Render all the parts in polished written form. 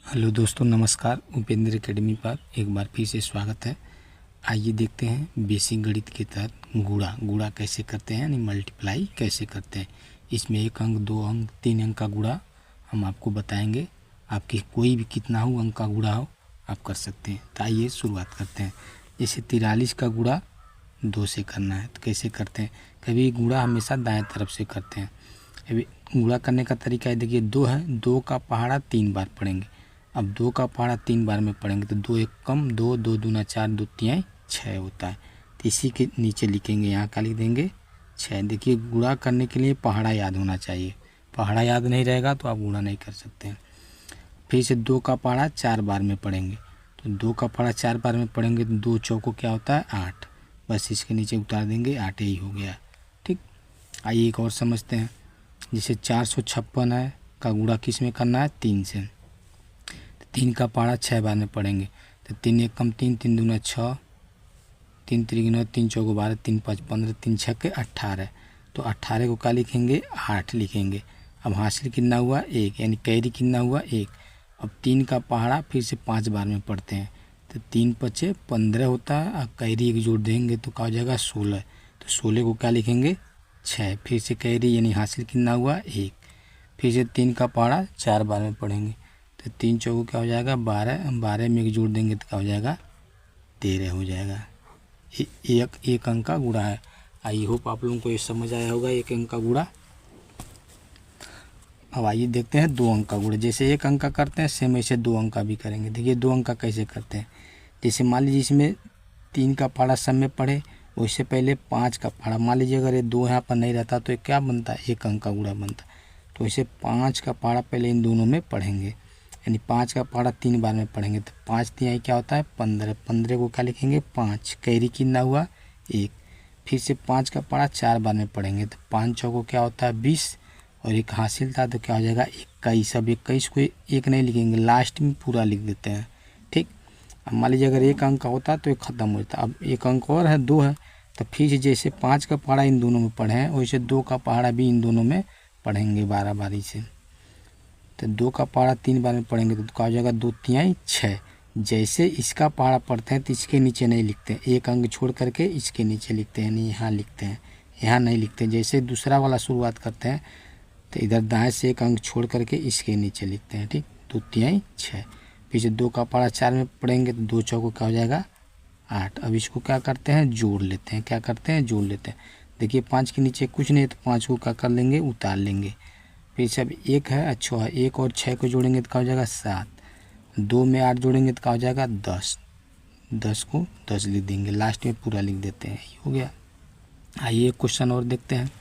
Hello दोस्तों, नमस्कार। Upendra academy पर एक बार फिर से स्वागत है। आइए देखते हैं बेसिक गणित के तहत गुणा कैसे करते हैं, यानी मल्टीप्लाई कैसे करते हैं। इसमें 1 अंक, 2 अंक, 3 अंक का गुणा हम आपको बताएंगे। आपके कोई भी कितना हो अंक का गुणा हो आप कर सकते हैं। तो आइए शुरुआत करते हैं। जैसे 43 का गुणा 2 से करना है तो कैसे करते हैं। कभी गुणा हमेशा दाएँ तरफ से करते हैं। अभी गुणा करने का तरीका है, देखिए 2 है, 2 का पहाड़ा 3 बार पढ़ेंगे। अब 2 का पहाड़ा 3 बार में पढ़ेंगे तो 2 एक कम 2, 2 दूना 4, 2 तिहाई 6 होता है। तो इसी के नीचे लिखेंगे, यहाँ का लिख देंगे 6। देखिए गुणा करने के लिए पहाड़ा याद होना चाहिए। पहाड़ा याद नहीं रहेगा तो आप गुणा नहीं कर सकते हैं। फिर से 2 का पहाड़ा 4 बार में पढ़ेंगे तो 2 का पहाड़ा 4 बार में पढ़ेंगे तो 2 चौको क्या होता है 8। बस इसके नीचे उतार देंगे, 8 ही हो गया। ठीक, आइए एक और समझते हैं। जैसे 456 है का गुणा किस में करना है, 3 से। 3 का पहाड़ा 6 बार में पढ़ेंगे तो 3 एक कम 3, 3 दूना 6, 3 त्रिक 9, 3 चौको 12, 3 5 15, 3 छक्के 18। तो 18 को क्या लिखेंगे, 8 लिखेंगे। अब हासिल कितना हुआ 1, यानी कैरी कितना हुआ 1। अब 3 का पहाड़ा फिर से 5 बार में पढ़ते हैं तो 3 पचे 15 होता है। अब कैरी एक जोड़ देंगे तो क्या हो जाएगा 16। तो 16 को क्या लिखेंगे 6। फिर से कैरी यानी हासिल कितना हुआ 1। फिर से 3 का पहाड़ा 4 बार में पढ़ेंगे तो 3 चौको क्या हो जाएगा 12। 12 में एक जोड़ देंगे तो क्या हो जाएगा 13 हो जाएगा। एक अंक का गुणा है। आई होप आप लोगों को ये समझ आया होगा एक अंक का गुणा। अब आइए देखते हैं 2 अंक का गुणा। जैसे 1 अंक का करते हैं सेम ऐसे 2 अंक का भी करेंगे। देखिए 2 अंक का कैसे करते हैं। जैसे मान लीजिए इसमें 3 का पहाड़ा सब में पढ़े, उससे पहले 5 का पहाड़ा, मान लीजिए अगर ये 2 यहाँ पर नहीं रहता तो ये क्या बनता है 1 अंक का गुणा बनता। तो इसे 5 का पहाड़ा पहले इन दोनों में पढ़ेंगे, यानी 5 का पहाड़ा 3 बार में पढ़ेंगे तो 5 तिहाई क्या होता है 15। 15 को क्या लिखेंगे 5। कैरी कितना हुआ 1। फिर से 5 का पहाड़ा 4 बार में पढ़ेंगे तो 5 चौको क्या होता है 20 और एक हासिल था तो क्या हो जाएगा 21। अब 21 को 1 नहीं लिखेंगे, लास्ट में पूरा लिख देते हैं। ठीक, अब मान लीजिए अगर 1 अंक का होता तो ये ख़त्म हो जाता। अब 1 अंक और है 2 है तो फिर से जैसे 5 का पहाड़ा इन दोनों में पढ़े हैं वैसे 2 का पहाड़ा भी इन दोनों में पढ़ेंगे 12 बारी से। तो 2 का पहाड़ा 3 बार में पढ़ेंगे तो क्या हो जाएगा 2 तिहाई 6। जैसे इसका पहाड़ा पढ़ते हैं तो इसके नीचे नहीं लिखते, 1 अंक छोड़ करके इसके नीचे लिखते हैं, यानी यहाँ लिखते हैं, यहाँ नहीं लिखते। जैसे दूसरा वाला शुरुआत करते हैं तो इधर दाएं से 1 अंक छोड़ करके इसके नीचे लिखते हैं। ठीक, 2 तिहाई 6। फिर से 2 का पहाड़ा 4 में पढ़ेंगे तो 2 चौको क्या हो जाएगा 8। अब इसको क्या करते हैं जोड़ लेते हैं। क्या करते हैं जोड़ लेते हैं। देखिए 5 के नीचे कुछ नहीं है तो 5 को क्या कर लेंगे उतार लेंगे। फिर से अब 1 है, अच्छा है, 1 और 6 को जोड़ेंगे तो क्या हो जाएगा 7। 2 में 8 जोड़ेंगे तो क्या हो जाएगा 10। 10 को 10 लिख देंगे, लास्ट में पूरा लिख देते हैं। ये हो गया। आइए एक क्वेश्चन और देखते हैं।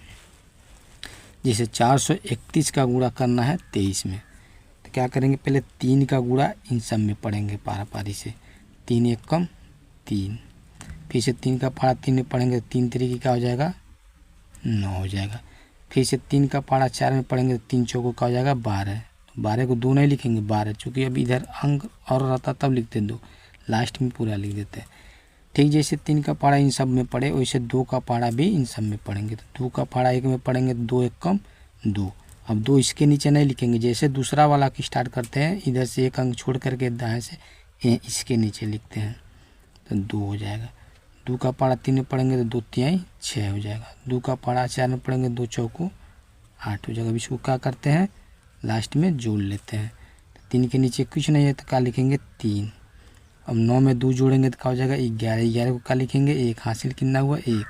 जैसे 431 का गुणा करना है 23 में तो क्या करेंगे, पहले 3 का गुणा इन सब में पढ़ेंगे पारा पारी से। 3 एक कम 3। फिर से 3 का पहाड़ा 3 में पढ़ेंगे तो 3 तरीके क्या हो जाएगा 9 हो जाएगा। फिर से 3 का पहाड़ा 4 में पढ़ेंगे तो 3 चौको का हो जाएगा 12। तो 12 को 2 नहीं लिखेंगे 12, चूँकि अब इधर अंक और रहता तब लिखते 2, लास्ट में पूरा लिख देते हैं। ठीक, जैसे 3 का पहाड़ा इन सब में पढ़े वैसे 2 का पहाड़ा भी इन सब में पढ़ेंगे तो 2 का पहाड़ा 1 में पढ़ेंगे तो 2 एक कम 2। अब 2 इसके नीचे नहीं लिखेंगे, जैसे दूसरा वाला की स्टार्ट करते हैं इधर से 1 अंक छोड़ करके दाएँ से इसके नीचे लिखते हैं तो 2 हो जाएगा। 2 का पहाड़ा 3 में पढ़ेंगे तो 2 तिहाई 6 हो जाएगा। 2 का पहाड़ा 4 में पढ़ेंगे 2 चौको 8 हो जाएगा। अब इसको क्या करते हैं लास्ट में जोड़ लेते हैं। 3 के नीचे कुछ नहीं है तो क्या लिखेंगे 3। अब 9 में 2 जोड़ेंगे तो क्या हो जाएगा 11। 11 को क्या लिखेंगे 1। हासिल कितना हुआ 1।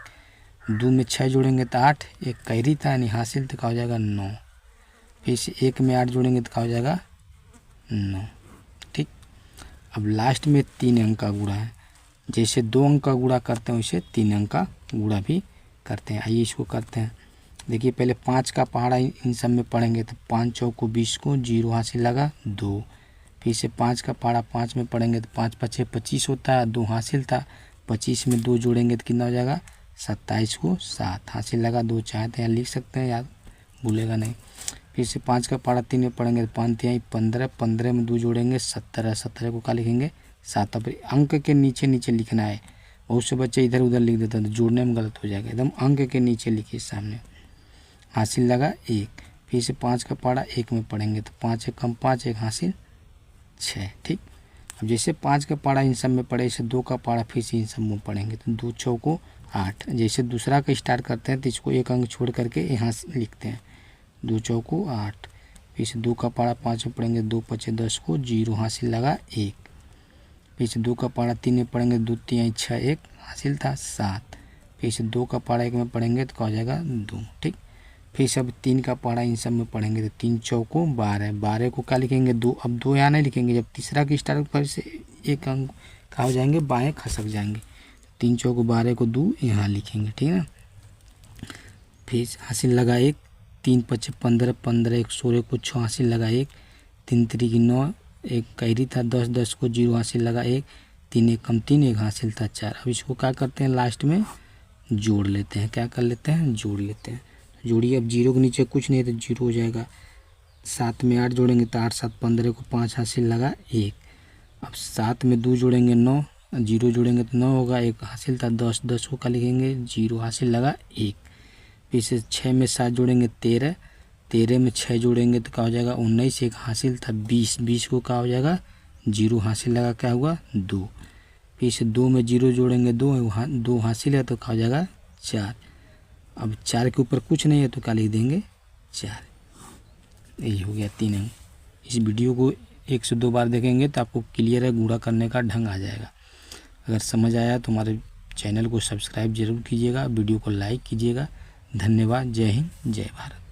2 में 6 जोड़ेंगे तो 8। एक कैरी था यानी हासिल तो क्या हो जाएगा 9। फिर से 1 में 8 जोड़ेंगे तो क्या हो जाएगा 9। ठीक, अब लास्ट में 3 अंक का गुणा है। जैसे 2 अंक का गुणा करते हैं वैसे 3 अंक का गुणा भी करते हैं। आइए इसको करते हैं। देखिए पहले 5 का पहाड़ा इन सब में पढ़ेंगे तो 5 चौको 20 को 0 हासिल लगा 2। फिर से 5 का पहाड़ा 5 में पढ़ेंगे तो 5 पचे 25 होता है, 2 हासिल था। 25 में 2 जोड़ेंगे तो कितना हो जाएगा 27 को 7 हासिल लगा 2 चाहे तो यहाँ लिख सकते हैं, याद भूलेगा नहीं। फिर से 5 का पहाड़ा 3 में पढ़ेंगे तो 5 तिहाई 15। 15 में 2 जोड़ेंगे 17। 17 को क्या लिखेंगे 7। अब अंक के नीचे नीचे लिखना है। बहुत से बच्चे इधर उधर लिख देते हैं तो जोड़ने में गलत हो जाएगा। एकदम अंक के नीचे लिखिए सामने। हासिल लगा 1। फिर से 5 का पहाड़ा 1 में पढ़ेंगे तो 5 एक कम 5, एक हासिल 6। ठीक, अब जैसे 5 का पहाड़ा इन सब में पड़े, जैसे 2 का पहाड़ा फिर से इन सब में पढ़ेंगे तो 2 चौको 8। जैसे दूसरा का स्टार्ट करते हैं तो इसको एक अंक छोड़ करके यहाँ से लिखते हैं 2 चौको 8। फिर से 2 का पहाड़ा 5 में पढ़ेंगे 2 5 10 को 0 हासिल लगा 1। फिर से 2 का पहाड़ा 3 में पढ़ेंगे 2 3 6 1 हासिल था 7। फिर से 2 का पहाड़ा 1 में पढ़ेंगे तो क्या हो जाएगा 2। ठीक, फिर से अब 3 का पहाड़ा इन सब में पढ़ेंगे तो 3 चौको 12। 12 को क्या लिखेंगे 2। अब 2 यहाँ नहीं लिखेंगे, जब तीसरा की स्टार्ट पर से एक अंक क्या हो जाएंगे बाएं खसक जाएंगे। 3 चौको 12 को 2 यहाँ लिखेंगे। ठीक है ना, फिर हासिल लगा 1। 3 5 15 15 1 16 को 6 हासिल लगा 1। 3 3 9 एक कैरी था 10 10 को 0 हासिल लगा 1। 3 1 कम 3 1 हासिल था 4। अब इसको क्या करते हैं लास्ट में जोड़ लेते हैं। क्या कर लेते हैं जोड़ लेते हैं। जोड़िए, अब 0 के नीचे कुछ नहीं है तो 0 हो जाएगा। 7 में 8 जोड़ेंगे तो 8 7 15 को 5 हासिल लगा 1। अब 7 में 2 जोड़ेंगे 9, 0 जोड़ेंगे तो 9 होगा। 1 हासिल था 10 10 को क्या लिखेंगे 0 हासिल लगा 1। फिर से 6 में 7 जोड़ेंगे 13, 13 में 6 जोड़ेंगे तो क्या हो जाएगा 19। 1 हासिल था 20, 20 को क्या हो जाएगा 0 हासिल लगा क्या हुआ 2। फिर से 2 में 0 जोड़ेंगे 2 हासिल है तो क्या हो जाएगा 4। अब 4 के ऊपर कुछ नहीं है तो क्या लिख देंगे 4। यही हो गया 3 अंक। इस वीडियो को 1 से 2 बार देखेंगे तो आपको क्लियर है गुणा करने का ढंग आ जाएगा। अगर समझ आया तो हमारे चैनल को सब्सक्राइब जरूर कीजिएगा, वीडियो को लाइक कीजिएगा। धन्यवाद। जय हिंद, जय भारत।